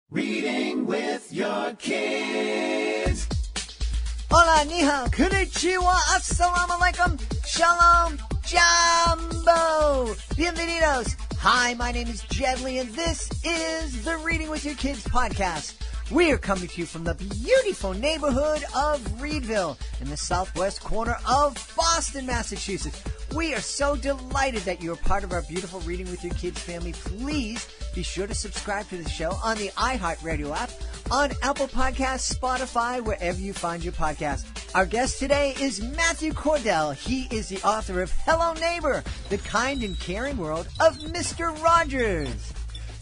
Reading with your kids. Hola, ni hao, konnichiwa, assalamu alaikum, shalom, jambo, bienvenidos. Hi, my name is Jedley, and this is the Reading with Your Kids podcast. We are coming to you from the beautiful neighborhood of Reedville in the southwest corner of Boston, Massachusetts. We are so delighted that you're part of our beautiful Reading with Your Kids family. Please be sure to subscribe to the show on the iHeartRadio app, on Apple Podcasts, Spotify, wherever you find your podcast. Our guest today is Matthew Cordell. He is the author of Hello Neighbor, The Kind and Caring World of Mr. Rogers.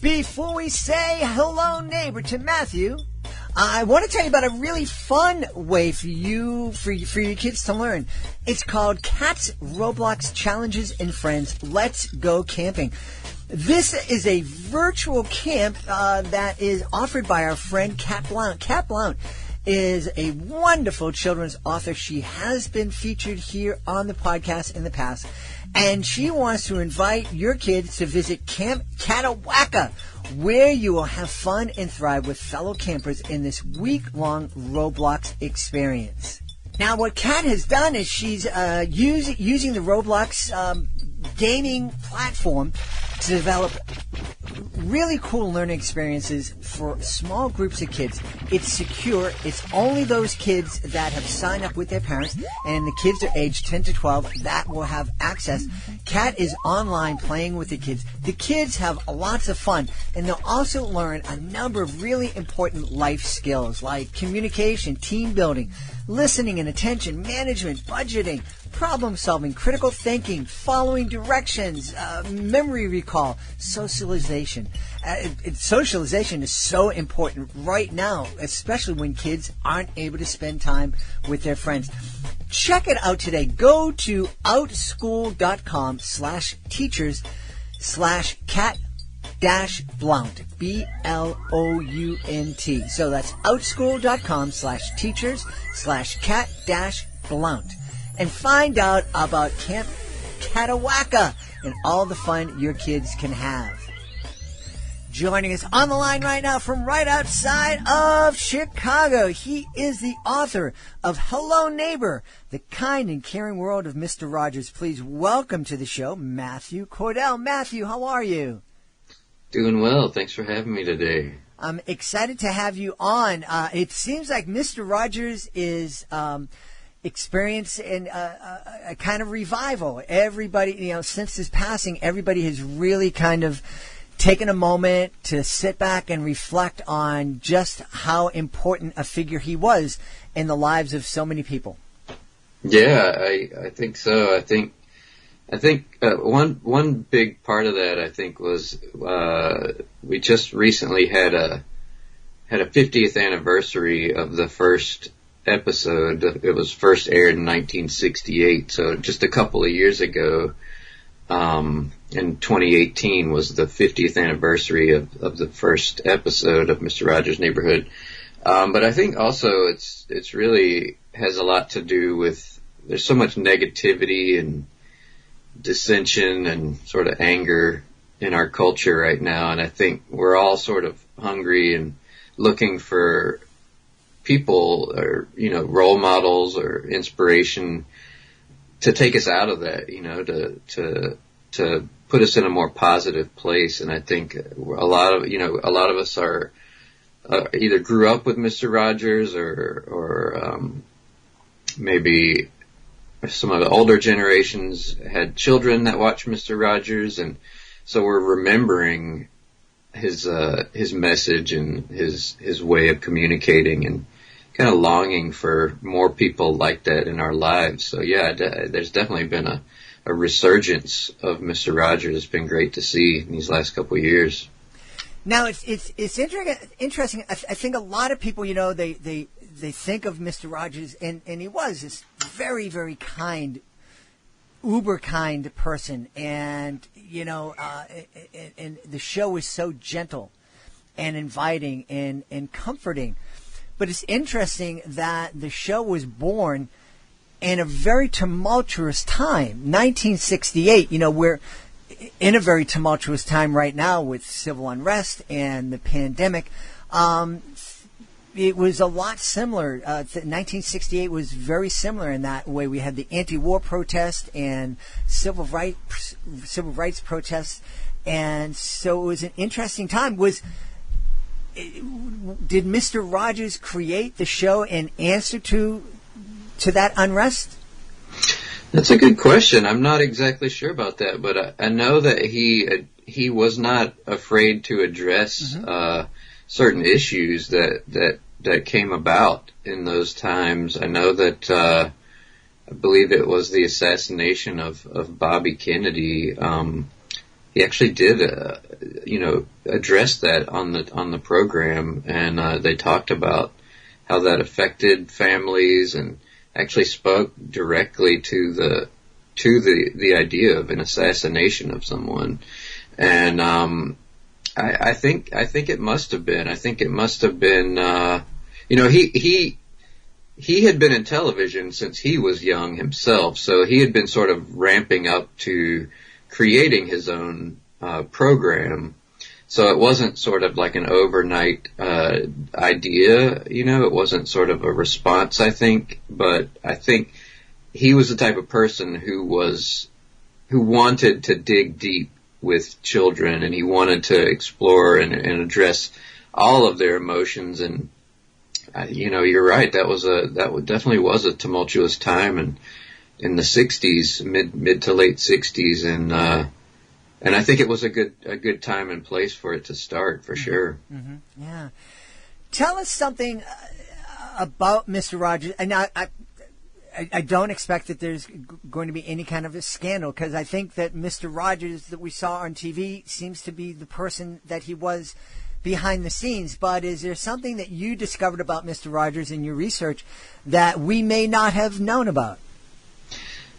Before we say hello neighbor to Matthew, I want to tell you about a really fun way for your kids to learn. It's called Cat's Roblox Challenges and Friends. Let's Go Camping. This is a virtual camp that is offered by our friend Kat Blount. Kat Blount is a wonderful children's author. She has been featured here on the podcast in the past, and she wants to invite your kids to visit Camp Catawaka, where you will have fun and thrive with fellow campers in this week-long Roblox experience. Now, what Kat has done is she's using the Roblox gaming platform to develop really cool learning experiences for small groups of kids. It's secure. It's only those kids that have signed up with their parents, and the kids are aged 10 to 12 that will have access. Kat is online playing with the kids. The kids have lots of fun, and they'll also learn a number of really important life skills like communication, team building, listening and attention, management, budgeting, problem solving, critical thinking, following directions, memory recall, socialization. Socialization is so important right now, especially when kids aren't able to spend time with their friends. Check it out today. Go to outschool.com/teachers/cat-blount, BLOUNT. So that's outschool.com/teachers/cat-blount. And find out about Camp Catawaka and all the fun your kids can have. Joining us on the line right now from right outside of Chicago, he is the author of Hello Neighbor, The Kind and Caring World of Mr. Rogers. Please welcome to the show, Matthew Cordell. Matthew, how are you? Doing well. Thanks for having me today. I'm excited to have you on. It seems like Mr. Rogers is experiencing a kind of revival. Everybody, since his passing, everybody has really kind of taken a moment to sit back and reflect on just how important a figure he was in the lives of so many people. Yeah, I think so. I think one big part of that, I think, was we just recently had a 50th anniversary of the first episode. It was first aired in 1968, so just a couple of years ago. In 2018 was the 50th anniversary of the first episode of Mr. Rogers' Neighborhood. But I think also it's really has a lot to do with, there's so much negativity and dissension and sort of anger in our culture right now, and I think we're all sort of hungry and looking for people or, role models or inspiration to take us out of that, to put us in a more positive place. And I think a lot of us are either grew up with Mr. Rogers or maybe some of the older generations had children that watched Mr. Rogers, and so we're remembering his message and his way of communicating, and kind of longing for more people like that in our lives. So yeah, there's definitely been a resurgence of Mr. Rogers. It's been great to see in these last couple of years. Now it's interesting. I think a lot of people, they think of Mr. Rogers, and he was this very, very kind, uber kind person, and and the show was so gentle and inviting and comforting. But it's interesting that the show was born in a very tumultuous time, 1968. We're in a very tumultuous time right now with civil unrest and the pandemic. It was a lot similar. 1968 was very similar in that way. We had the anti-war protest and civil rights protests, and so it was an interesting time. Did Mr. Rogers create the show in answer to that unrest? That's a good question. I'm not exactly sure about that, but I know that he was not afraid to address certain issues that came about in those times. I know that I believe it was the assassination of Bobby Kennedy. He actually did address that on the program, and they talked about how that affected families, and actually spoke directly to the idea of an assassination of someone. And I think it must have been. I think it must have been. He had been in television since he was young himself, so he had been sort of ramping up to creating his own program. So it wasn't sort of like an overnight idea, it wasn't sort of a response, I think, but I think he was the type of person who wanted to dig deep with children, and he wanted to explore and address all of their emotions. And you're right, that definitely was a tumultuous time, and in the 60s, mid to late 60s, and I think it was a good time and place for it to start, for sure. Mm-hmm. Yeah. Tell us something about Mr. Rogers. And I don't expect that there's going to be any kind of a scandal, because I think that Mr. Rogers that we saw on TV seems to be the person that he was behind the scenes. But is there something that you discovered about Mr. Rogers in your research that we may not have known about?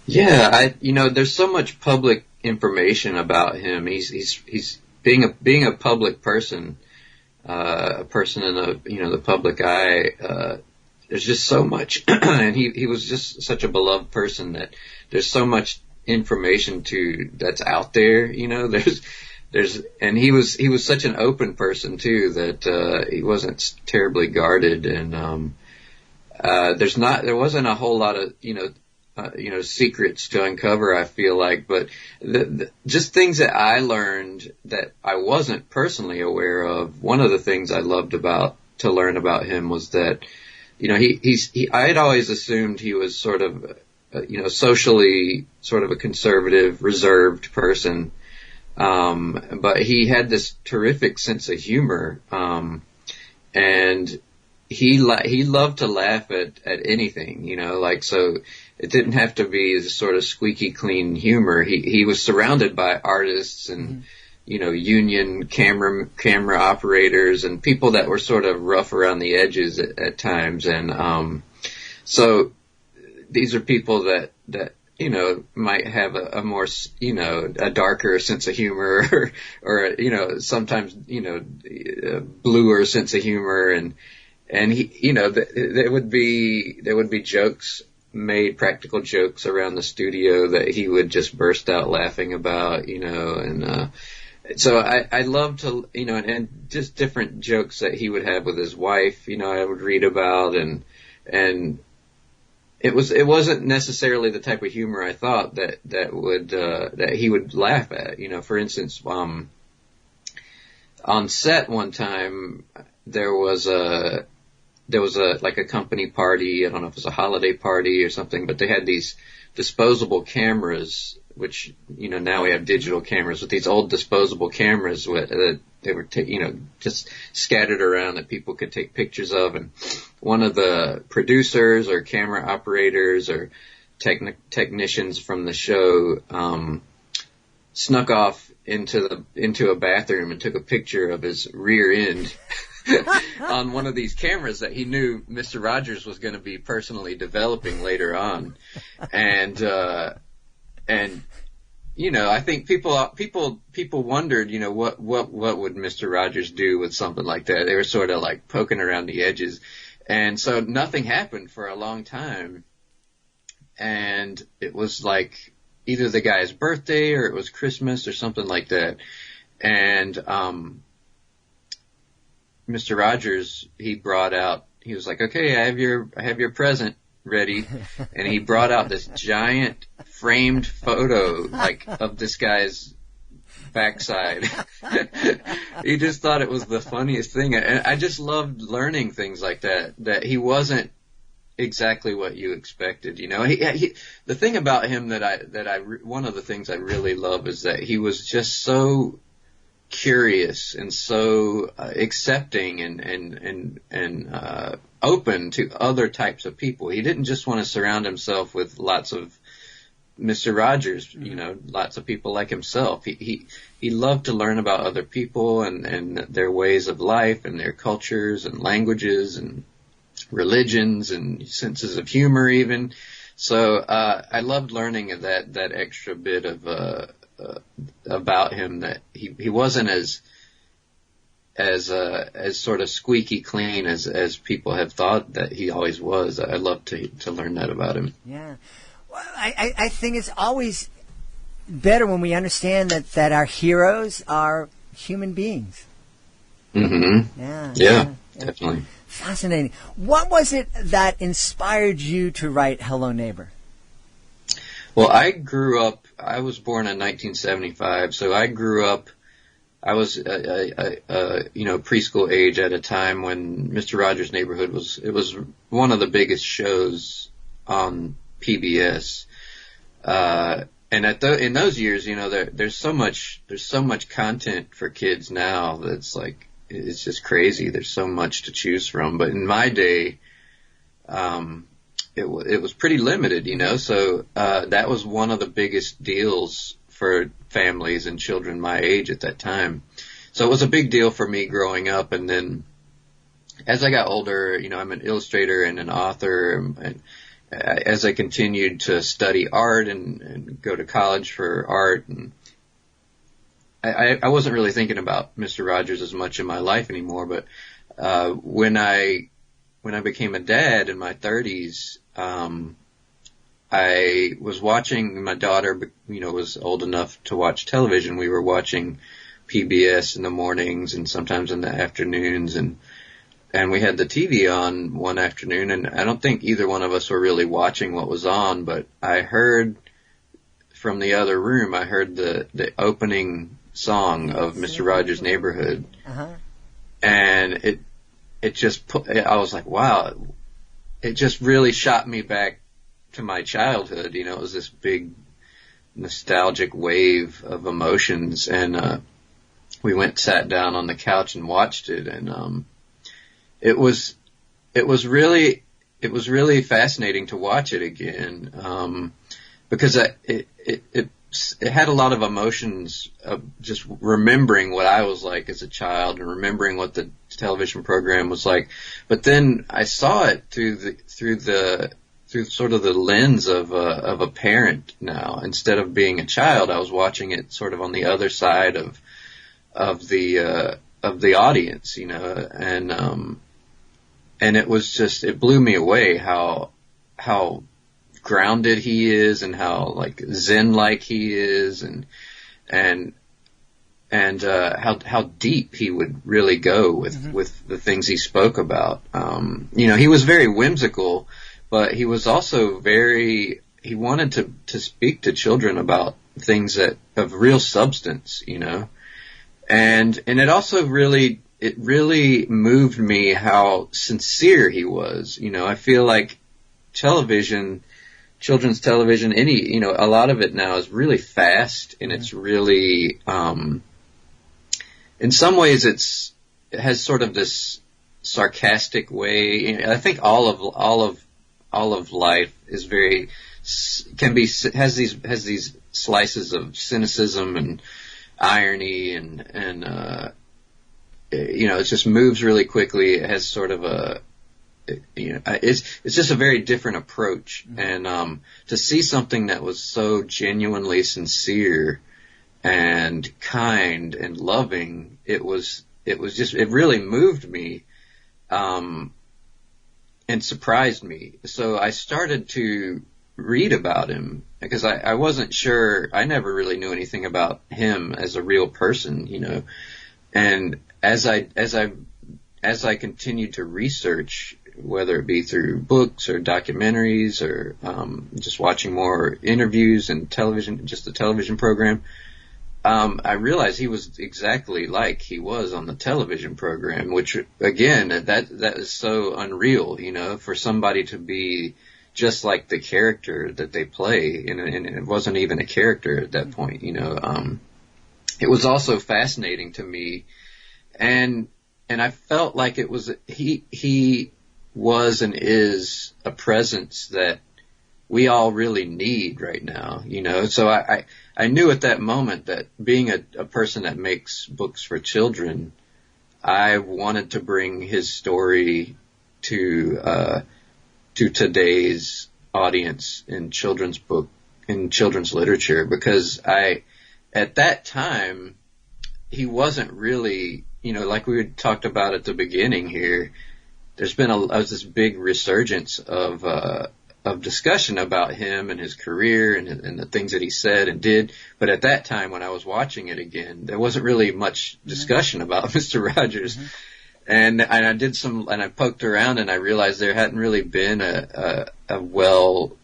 Yeah, there's so much public information about him. He's being a public person, a person in the public eye. There's just so much, and he was just such a beloved person that there's so much information that's out there. And he was such an open person too, that he wasn't terribly guarded, and there wasn't a whole lot of secrets to uncover, I feel like, but just things that I learned that I wasn't personally aware of. One of the things I loved to learn about him was that, I had always assumed he was sort of, socially sort of a conservative, reserved person. But he had this terrific sense of humor. And he loved to laugh at anything, so it didn't have to be this sort of squeaky clean humor. He was surrounded by artists and, union camera operators and people that were sort of rough around the edges at times. And, so these are people that, might have a more, a darker sense of humor or sometimes, a bluer sense of humor. And he, there would be jokes made, practical jokes around the studio that he would just burst out laughing about, and, so I love to, and just different jokes that he would have with his wife, I would read about, and it wasn't necessarily the type of humor I thought that he would laugh at, for instance, on set one time, there was a like a company party. I don't know if it was a holiday party or something, but they had these disposable cameras, which, now we have digital cameras, with these old disposable cameras that they were, just scattered around that people could take pictures of. And one of the producers or camera operators or technicians from the show, snuck off into a bathroom and took a picture of his rear end on one of these cameras that he knew Mr. Rogers was going to be personally developing later on. And I think people wondered, what would Mr. Rogers do with something like that? They were sort of like poking around the edges. And so nothing happened for a long time. And it was like either the guy's birthday or it was Christmas or something like that. And, Mr. Rogers, he was like, okay, I have your present ready. And he brought out this giant framed photo, like, of this guy's backside. He just thought it was the funniest thing. And I just loved learning things like that he wasn't exactly what you expected. You know, the thing about him one of the things I really love is that he was just so curious and so accepting and open to other types of people. He didn't just want to surround himself with lots of Mr. Rogers, you know, lots of people like himself. He loved to learn about other people and their ways of life and their cultures and languages and religions and senses of humor even. So I loved learning that extra bit of about him, that he wasn't as sort of squeaky clean as people have thought that he always was. I love to learn that about him. Yeah. Well, I think it's always better when we understand that our heroes are human beings. Mm-hmm. Yeah, definitely. Fascinating. What was it that inspired you to write Hello Neighbor? Well, I was born in 1975, so I grew up, I was, preschool age at a time when Mr. Rogers' Neighborhood was one of the biggest shows on PBS. And in those years, you know, there's so much content for kids now that's like, it's just crazy. There's so much to choose from. But in my day, it was pretty limited, you know, so that was one of the biggest deals for families and children my age at that time. So it was a big deal for me growing up. And then as I got older, you know, I'm an illustrator and an author, and as I continued to study art and go to college for art, and I wasn't really thinking about Mr. Rogers as much in my life anymore. But when I became a dad in my 30s, I was watching, my daughter, you know, was old enough to watch television. We were watching PBS in the mornings and sometimes in the afternoons, and we had the TV on one afternoon, and I don't think either one of us were really watching what was on, but I heard from the other room, I heard the opening song of Mr. Rogers' Neighborhood. Uh-huh. And it just I was like, wow, it just really shot me back to my childhood. You know, it was this big nostalgic wave of emotions, and we sat down on the couch and watched it, and it was really fascinating to watch it again, because it had a lot of emotions of just remembering what I was like as a child and remembering what the television program was like. But then I saw it through sort of the lens of a parent now. Instead of being a child, I was watching it sort of on the other side of the audience, you know, and it was just, it blew me away how grounded he is and how like Zen-like he is, and how deep he would really go with the things he spoke about. You know, he was very whimsical, but he was also he wanted to speak to children about things of real substance, you know, and it also really moved me how sincere he was. You know, I feel like children's television, you know, a lot of it now is really fast, and it's really, in some ways it has sort of this sarcastic way. I think all of life is has these slices of cynicism and irony, and you know, it just moves really quickly. It has sort of you know, it's just a very different approach. And to see something that was so genuinely sincere and kind and loving, it really moved me, and surprised me. So I started to read about him, because I wasn't sure, I never really knew anything about him as a real person, you know. And as as I continued to research, whether it be through books or documentaries or just watching more interviews and television, just the television program, I realized he was exactly like he was on the television program, which, again, that is so unreal, for somebody to be just like the character that they play, and it wasn't even a character at that point, It was also fascinating to me, and I felt like it was he was and is a presence that we all really need right now, So I knew at that moment that being a person that makes books for children, I wanted to bring his story to today's audience in children's literature, because at that time, he wasn't really, like we had talked about at the beginning here, there's been this big resurgence of discussion about him and his career and the things that he said and did. But at that time, when I was watching it again, there wasn't really much discussion about Mr. Rogers. And I did and I poked around and I realized there hadn't really been a well-crafted,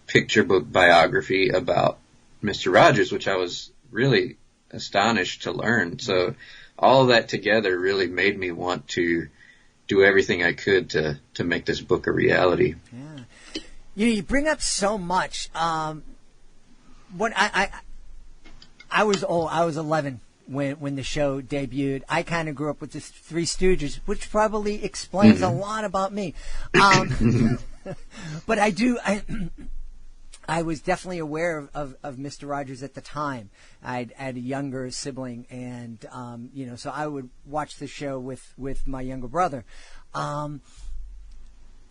picture book biography about Mr. Rogers, which I was really astonished to learn. So all of that together really made me want to do everything I could to make this book a reality. Yeah. You bring up so much. When I was 11 when the show debuted. I kind of grew up with the Three Stooges, which probably explains a lot about me. But I was definitely aware of Mr. Rogers at the time. I had a younger sibling, and so I would watch the show with my younger brother.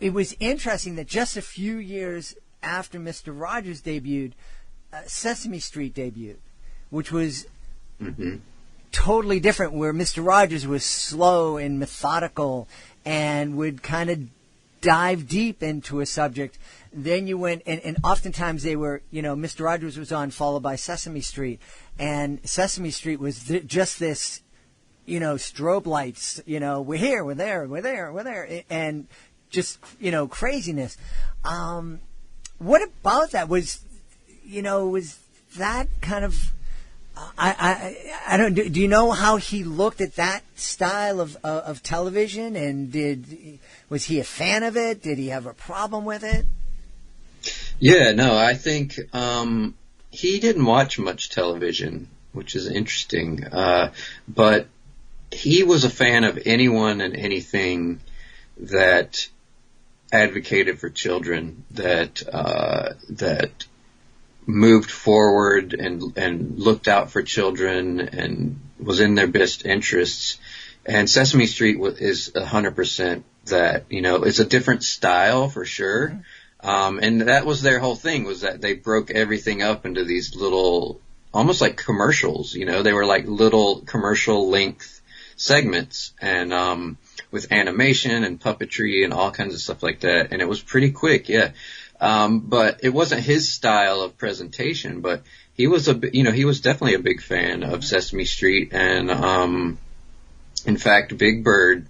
It was interesting that just a few years after Mr. Rogers debuted, Sesame Street debuted, which was totally different, where Mr. Rogers was slow and methodical and would kind of dive deep into a subject. Then you went, and oftentimes they were, Mr. Rogers was on, followed by Sesame Street. And Sesame Street was just this, strobe lights, we're here, we're there, we're there, we're there, and just, craziness. What about that? Was that kind of, I don't, do you know how he looked at that style of television, and was he a fan of it? Did he have a problem with it? Yeah, no, I think he didn't watch much television, which is interesting. But he was a fan of anyone and anything that advocated for children, that moved forward and looked out for children and was in their best interests. And Sesame Street is 100% that. It's a different style for sure. And that was their whole thing, was that they broke everything up into these little, almost like commercials, they were like little commercial length segments, and with animation and puppetry and all kinds of stuff like that. And it was pretty quick, yeah. But it wasn't his style of presentation, but he was he was definitely a big fan of Sesame Street. And, in fact, Big Bird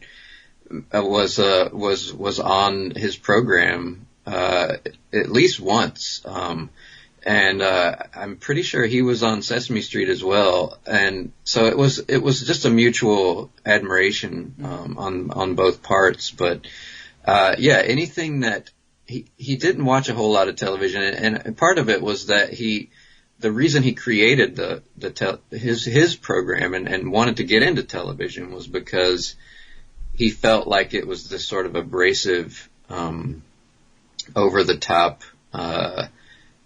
was on his program at least once, and I'm pretty sure he was on Sesame Street as well. And so it was just a mutual admiration on both parts. But anything that he didn't watch a whole lot of television, and part of it was that the reason he created his program and wanted to get into television was because he felt like it was this sort of abrasive, over-the-top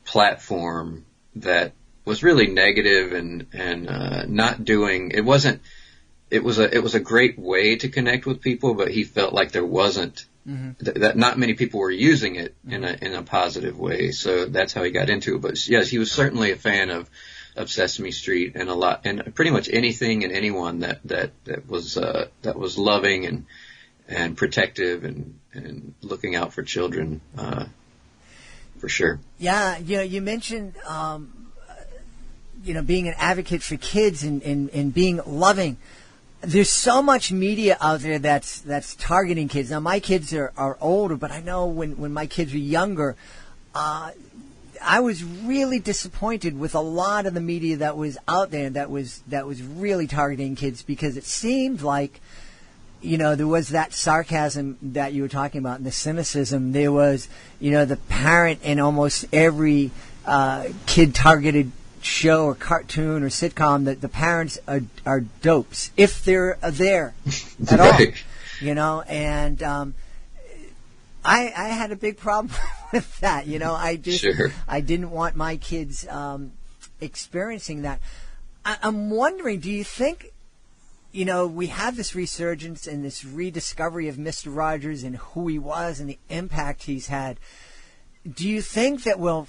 platform that was really negative and not doing. It wasn't. It was a great way to connect with people, but he felt like there wasn't that not many people were using it in a positive way. So that's how he got into it. But yes, he was certainly a fan of Sesame Street and pretty much anything and anyone that was loving and protective and looking out for children, for sure. Yeah, you mentioned being an advocate for kids and being loving. There's so much media out there that's targeting kids. Now, my kids are older, but I know when my kids were younger, I was really disappointed with a lot of the media that was out there that was really targeting kids, because it seemed like, there was that sarcasm that you were talking about and the cynicism. There was, the parent in almost every kid targeted show or cartoon or sitcom, that the parents are dopes if they're there at all, and I had a big problem with that. I didn't want my kids experiencing that. I'm wondering, do you think, we have this resurgence and this rediscovery of Mr. Rogers and who he was and the impact he's had? Do you think that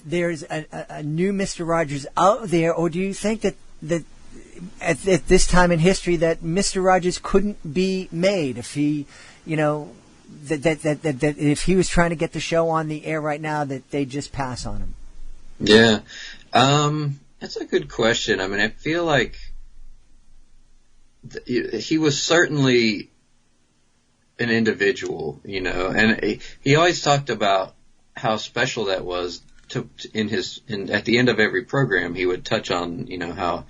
there's a new Mr. Rogers out there, or do you think that at this time in history that Mr. Rogers couldn't be made if he, that if he was trying to get the show on the air right now, that they'd just pass on him? Yeah, that's a good question. I mean, I feel like he was certainly an individual, and he always talked about how special that was. At the end of every program, he would touch on, how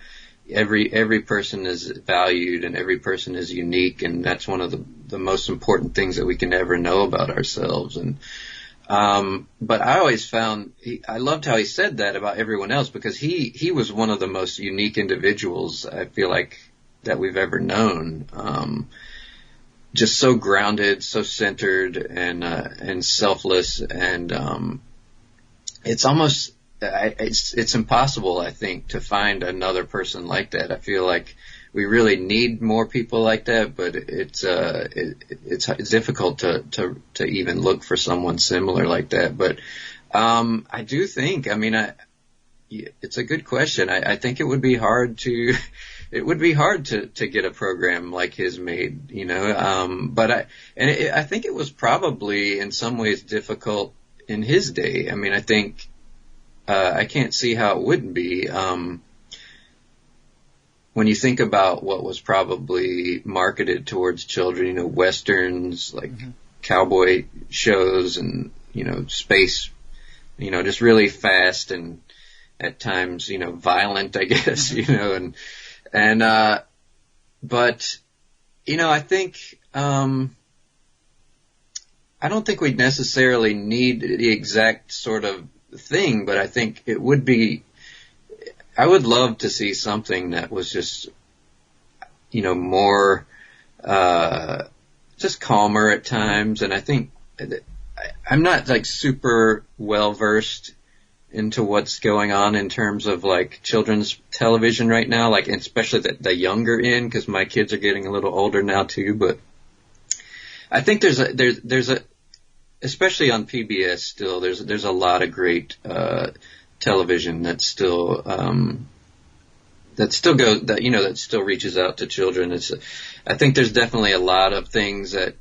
every person is valued and every person is unique, and that's one of the most important things that we can ever know about ourselves. And but I always found I loved how he said that about everyone else, because he was one of the most unique individuals I feel like that we've ever known. Just so grounded, so centered, and selfless, and it's almost it's impossible, I think, to find another person like that. I feel like we really need more people like that, but it's difficult to even look for someone similar like that. But I do think, it's a good question. I think it would be hard to get a program like his made, but I think it was probably in some ways difficult in his day. I think I can't see how it wouldn't be. When you think about what was probably marketed towards children, westerns, like cowboy shows and, space, just really fast and at times, violent, I guess, but, I think, I don't think we'd necessarily need the exact sort of thing, but I think it would be, I would love to see something that was just, more, just calmer at times. And I think I'm not like super well versed into what's going on in terms of like children's television right now, like especially the younger end, because my kids are getting a little older now too. But I think there's a especially on PBS still there's a lot of great television that still reaches out to children. I think there's definitely a lot of things that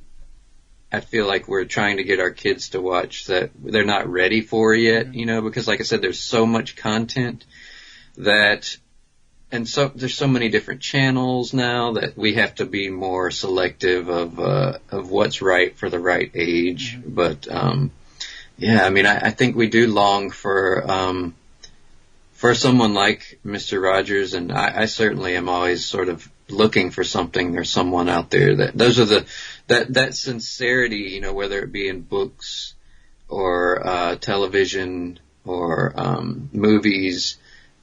I feel like we're trying to get our kids to watch that they're not ready for yet, because like I said, there's so much content so there's so many different channels now that we have to be more selective of what's right for the right age. But, I think we do long for someone like Mr. Rogers, and I certainly am always sort of looking for something or someone out there that sincerity, whether it be in books or television or movies.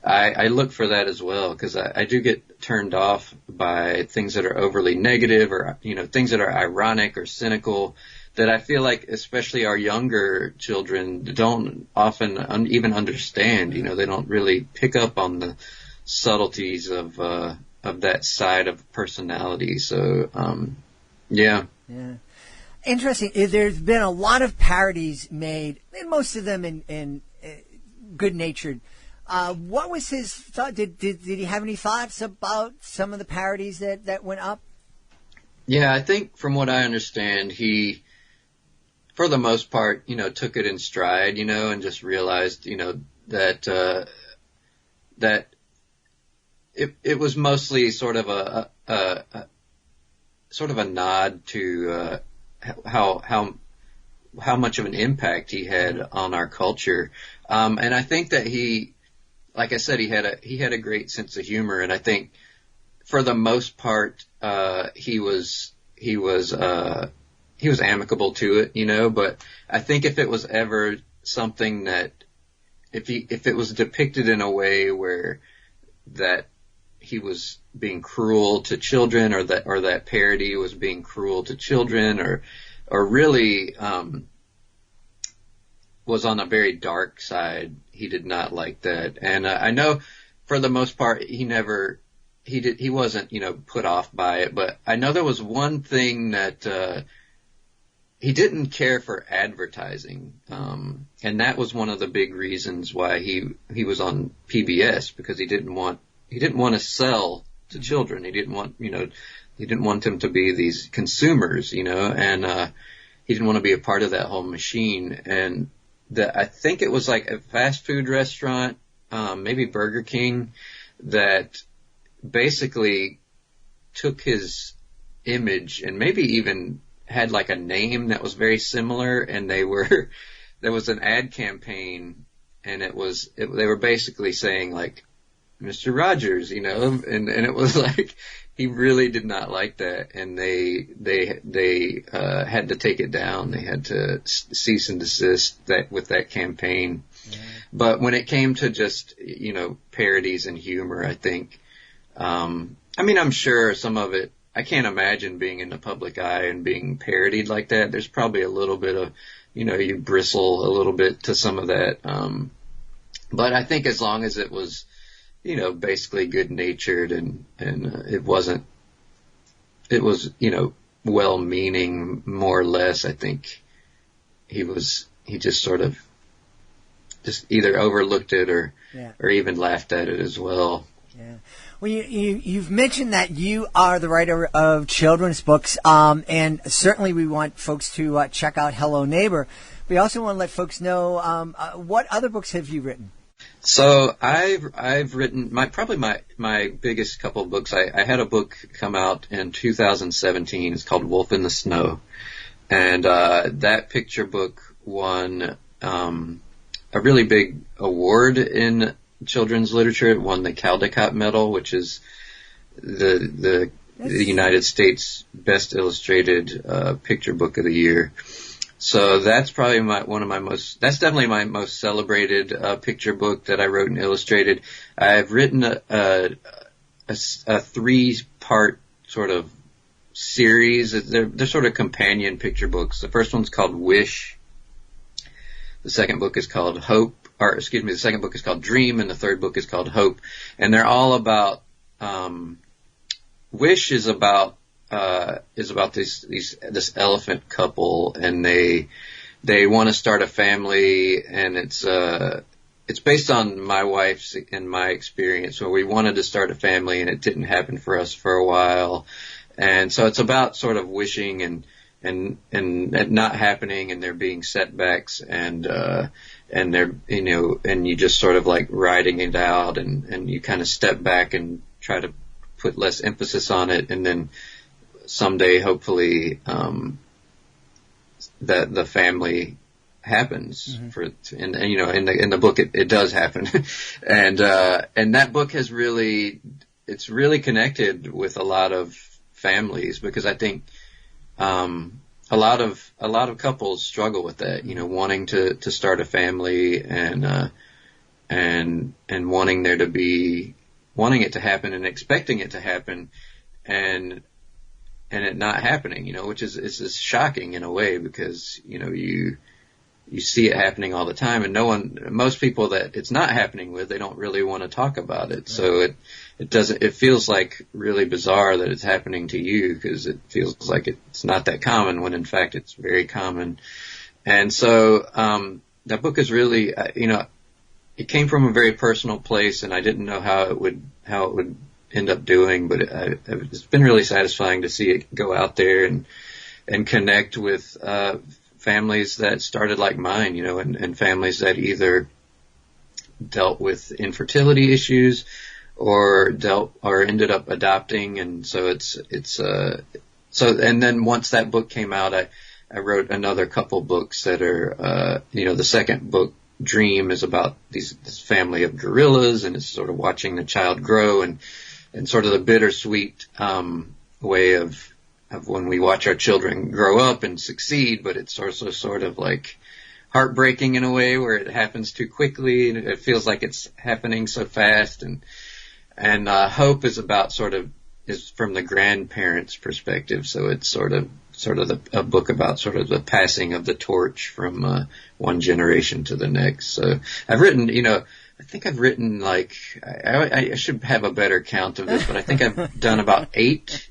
I look for that as well, because I do get turned off by things that are overly negative or, things that are ironic or cynical that I feel like especially our younger children don't often even understand. They don't really pick up on the subtleties of that side of personality. So, yeah. Yeah. Interesting. There's been a lot of parodies made, and most of them in good-natured. What was his thought? Did he have any thoughts about some of the parodies that went up? Yeah, I think from what I understand, he, for the most part, took it in stride, and just realized, that that it was mostly sort of a nod to how much of an impact he had on our culture. And I think that like I said, he had a great sense of humor, and I think for the most part, he was amicable to it, but I think if it was ever something that, if it was depicted in a way where that he was being cruel to children, or that parody was being cruel to children, or really, was on a very dark side, he did not like that. And I know for the most part, he wasn't, put off by it, but I know there was one thing that, he didn't care for advertising. And that was one of the big reasons why he was on PBS, because he didn't want to sell to children. He didn't want them to be these consumers, and, he didn't want to be a part of that whole machine. And I think it was like a fast food restaurant, maybe Burger King, that basically took his image and maybe even had like a name that was very similar, and there was an ad campaign, and they were basically saying like, Mr. Rogers, and it was like, he really did not like that, and they had to take it down. They had to cease and desist with that campaign. Yeah. But when it came to just, parodies and humor, I think, I'm sure some of it, I can't imagine being in the public eye and being parodied like that. There's probably a little bit of, you bristle a little bit to some of that. But I think as long as it was, basically good natured and it was, well meaning more or less, I think he just sort of just either overlooked it or even laughed at it as well. Yeah. Well, you've mentioned that you are the writer of children's books, and certainly we want folks to check out Hello Neighbor. We also want to let folks know what other books have you written? So I've written my biggest couple of books. I had a book come out in 2017. It's called Wolf in the Snow, and that picture book won a really big award in children's literature. It won the Caldecott Medal, which is the United States Best Illustrated Picture Book of the Year. So that's probably that's definitely my most celebrated picture book that I wrote and illustrated. I've written a 3-part sort of series. They're sort of companion picture books. The first one's called Wish. The second book is called the second book is called Dream, and the third book is called Hope. And they're all about, Wish is about this elephant couple, and they want to start a family, and it's based on my wife's and my experience where we wanted to start a family and it didn't happen for us for a while. And so it's about sort of wishing and it not happening, and there being setbacks, and there, and you just sort of like riding it out, and you kind of step back and try to put less emphasis on it, and then someday, hopefully, that the family happens. Mm-hmm. In the book, it does happen. and that book has it's really connected with a lot of families, because I think, a lot of couples struggle with that, wanting to start a family and wanting it to happen and expecting it to happen, and it not happening, which is shocking in a way, because, you see it happening all the time, and most people that it's not happening with, they don't really want to talk about it. Right. So it feels like really bizarre that it's happening to you, because it feels like it's not that common, when in fact it's very common. And so, that book is really, it came from a very personal place, and I didn't know how it would end up doing, but it's been really satisfying to see it go out there and connect with, families that started like mine, and families that either dealt with infertility issues or ended up adopting. And so and then once that book came out, I wrote another couple books that are, the second book, Dream, is about this family of gorillas, and it's sort of watching the child grow and sort of the bittersweet, way of when we watch our children grow up and succeed, but it's also sort of like heartbreaking in a way where it happens too quickly and it feels like it's happening so fast. And Hope is from the grandparents' perspective. So it's sort of a book about sort of the passing of the torch from, one generation to the next. So I've written, I think I've written I should have a better count of this, but I think I've done about 8,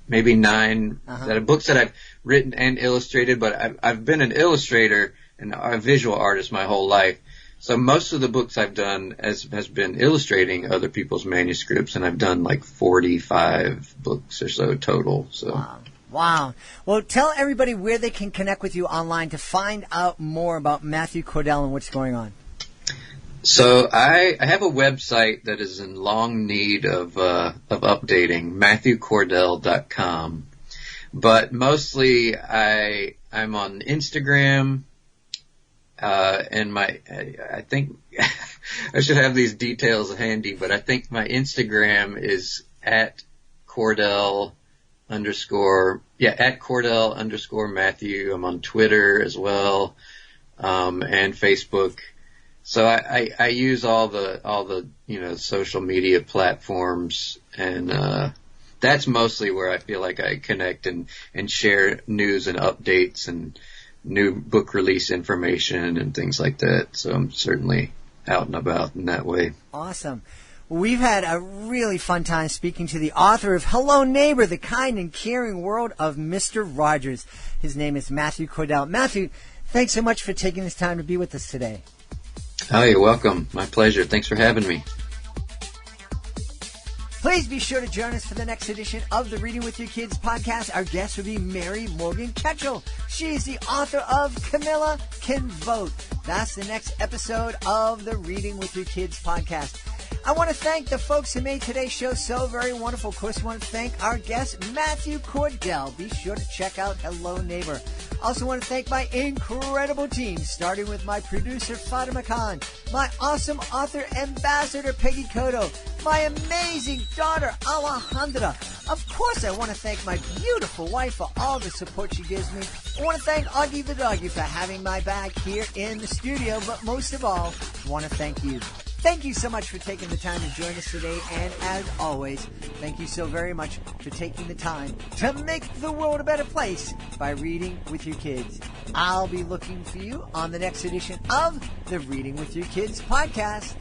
maybe 9 that are books that I've written and illustrated, but I've been an illustrator and a visual artist my whole life. So most of the books I've done has been illustrating other people's manuscripts, and I've done 45 books or so total. So. Wow. Well, tell everybody where they can connect with you online to find out more about Matthew Cordell and what's going on. So I have a website that is in long need of updating, MatthewCordell.com. But mostly I'm on Instagram, and I think I should have these details handy, but I think my Instagram is at Cordell @Cordell_Matthew. I'm on Twitter as well, and Facebook. So I use all the social media platforms, and that's mostly where I feel like I connect and share news and updates and new book release information and things like that. So I'm certainly out and about in that way. Awesome. We've had a really fun time speaking to the author of Hello Neighbor, The Kind and Caring World of Mr. Rogers. His name is Matthew Cordell. Matthew, thanks so much for taking this time to be with us today. Oh, you're welcome. My pleasure. Thanks for having me. Please be sure to join us for the next edition of the Reading with Your Kids podcast. Our guest will be Mary Morgan Ketchel. She is the author of Camilla Can Vote. That's the next episode of the Reading with Your Kids podcast. I want to thank the folks who made today's show so very wonderful. Of course, I want to thank our guest, Matthew Cordell. Be sure to check out Hello Neighbor. Also want to thank my incredible team, starting with my producer, Fatima Khan, my awesome author ambassador, Peggy Cotto, my amazing daughter, Alejandra. Of course, I want to thank my beautiful wife for all the support she gives me. I want to thank Augie the doggy for having my back here in the studio, but most of all, I want to thank you. Thank you so much for taking the time to join us today, and as always, thank you so very much for taking the time to make the world a better place by reading with your kids. I'll be looking for you on the next edition of the Reading with Your Kids podcast.